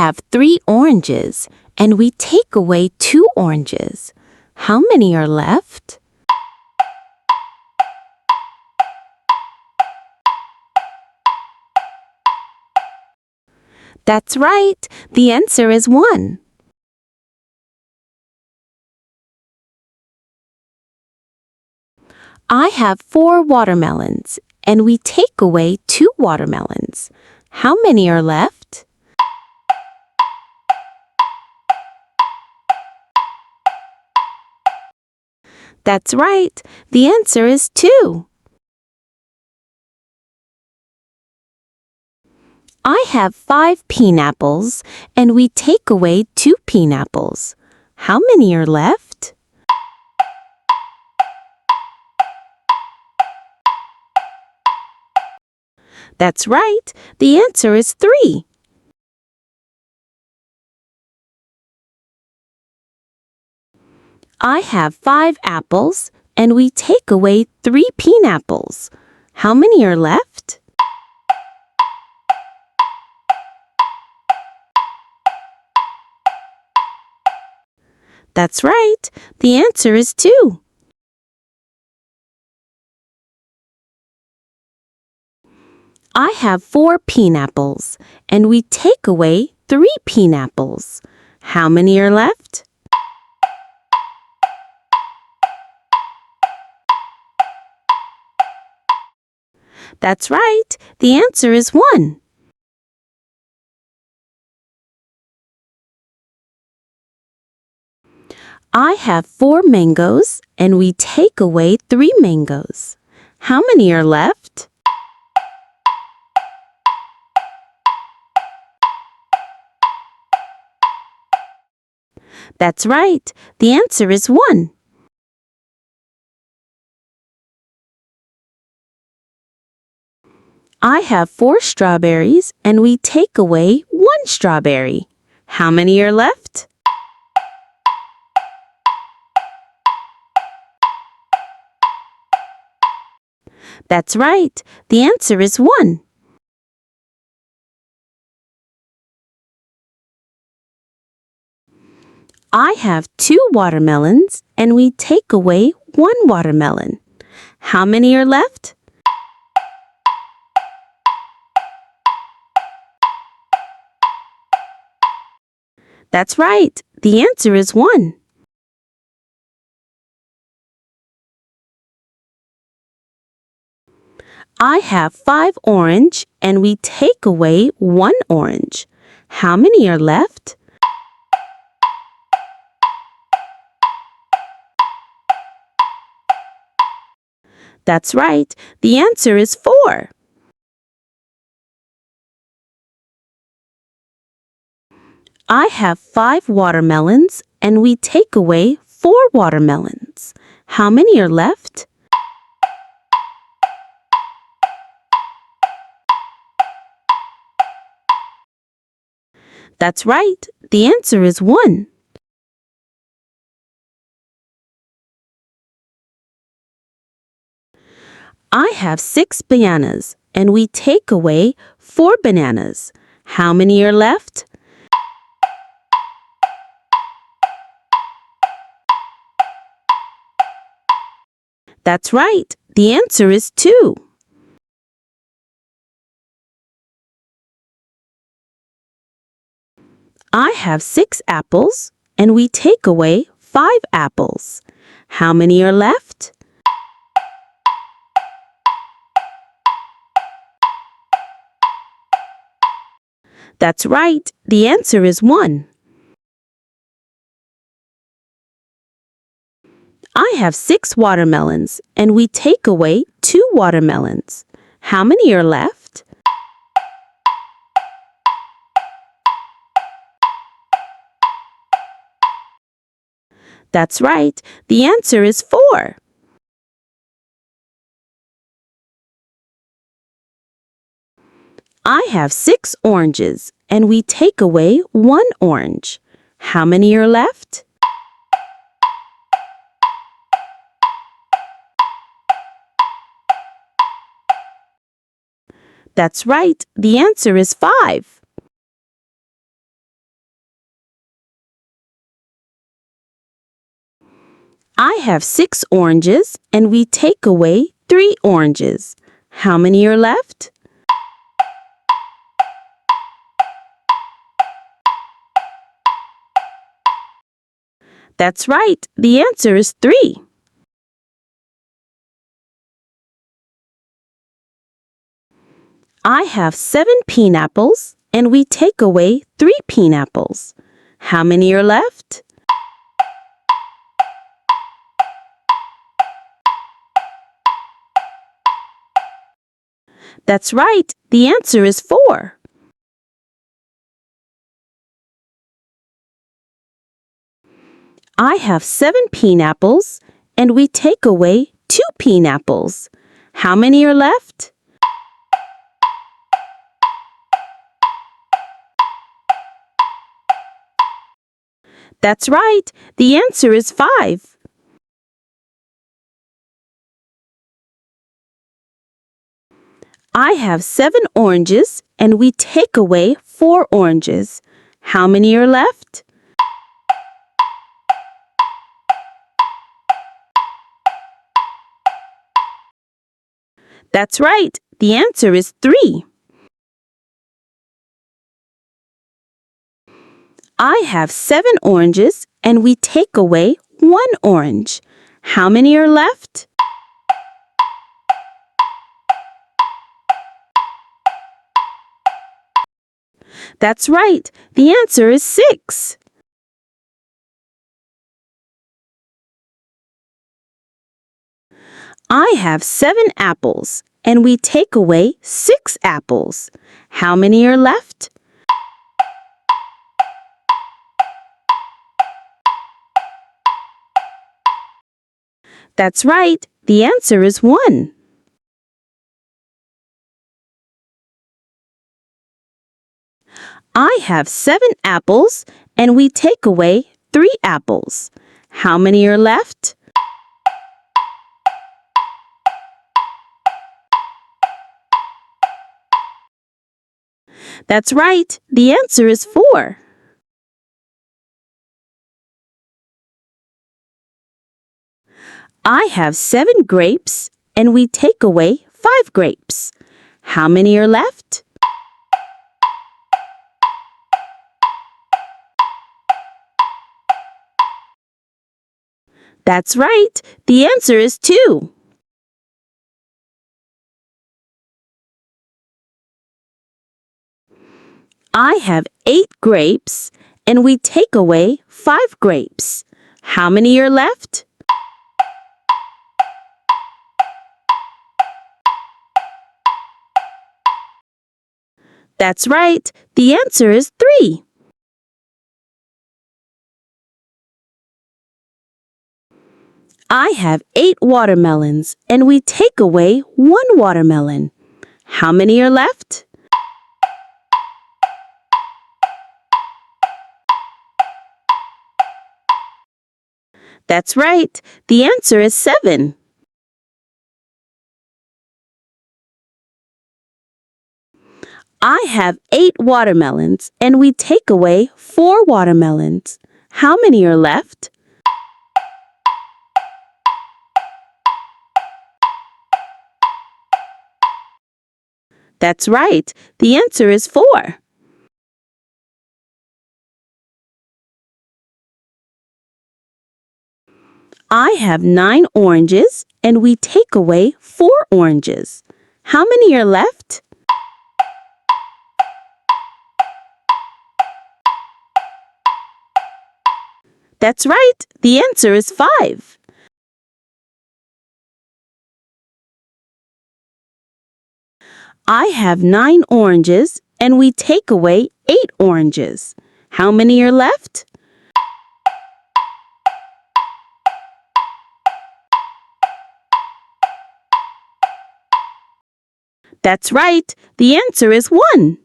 have 3 oranges, and we take away 2 oranges. How many are left? That's right. The answer is 1. I have 4 watermelons, and we take away 2 watermelons. How many are left? That's right. The answer is 2. I have 5 pineapples, and we take away 2 pineapples. How many are left? That's right. The answer is 3. I have 5 apples, and we take away 3 pineapples. How many are left? That's right. The answer is 2. I have 4 pineapples, and we take away 3 pineapples. How many are left? That's right. The answer is 1. I have 4 mangoes, and we take away 3 mangoes. How many are left? That's right. The answer is 1. I have 4 strawberries, and we take away 1 strawberry. How many are left? That's right. The answer is 1. I have 2 watermelons, and we take away 1 watermelon. How many are left? That's right. The answer is 1. I have 5 orange, and we take away 1 orange. How many are left? That's right. The answer is 4. I have 5 watermelons, and we take away 4 watermelons. How many are left? That's right. The answer is 1. I have 6 bananas, and we take away 4 bananas. How many are left? That's right. The answer is 2. I have 6 apples, and we take away 5 apples. How many are left? That's right. The answer is 1. I have 6 watermelons, and we take away 2 watermelons. How many are left? That's right. The answer is 4. I have 6 oranges, and we take away 1 orange. How many are left? That's right. The answer is 5. have 6 oranges and we take away 3 oranges. How many are left? That's right. The answer is 3. I have 7 pineapples and we take away 3 pineapples. How many are left? That's right. The answer is 4. I have 7 pineapples and we take away 2 pineapples. How many are left? That's right. The answer is 5. I have 7 oranges and we take away 4 oranges. How many are left? That's right. The answer is 3. I have 7 oranges and we take away 1 orange. How many are left? That's right. The answer is 6. I have 7 apples and we take away 6 apples. How many are left? That's right. The answer is 1. I have 7 apples and we take away 3 apples. How many are left? That's right. The answer is 4. I have 7 grapes and we take away 5 grapes. How many are left? That's right. The answer is 2. I have 8 grapes and we take away 5 grapes. How many are left? That's right. The answer is 3. I have 8 watermelons and we take away 1 watermelon. How many are left? That's right. The answer is 7. I have 8 watermelons and we take away 4 watermelons. How many are left? That's right. The answer is 4. I have 9 oranges and we take away 4 oranges. How many are left? That's right. The answer is 5. I have 9 oranges and we take away 8 oranges. How many are left? That's right. The answer is 1.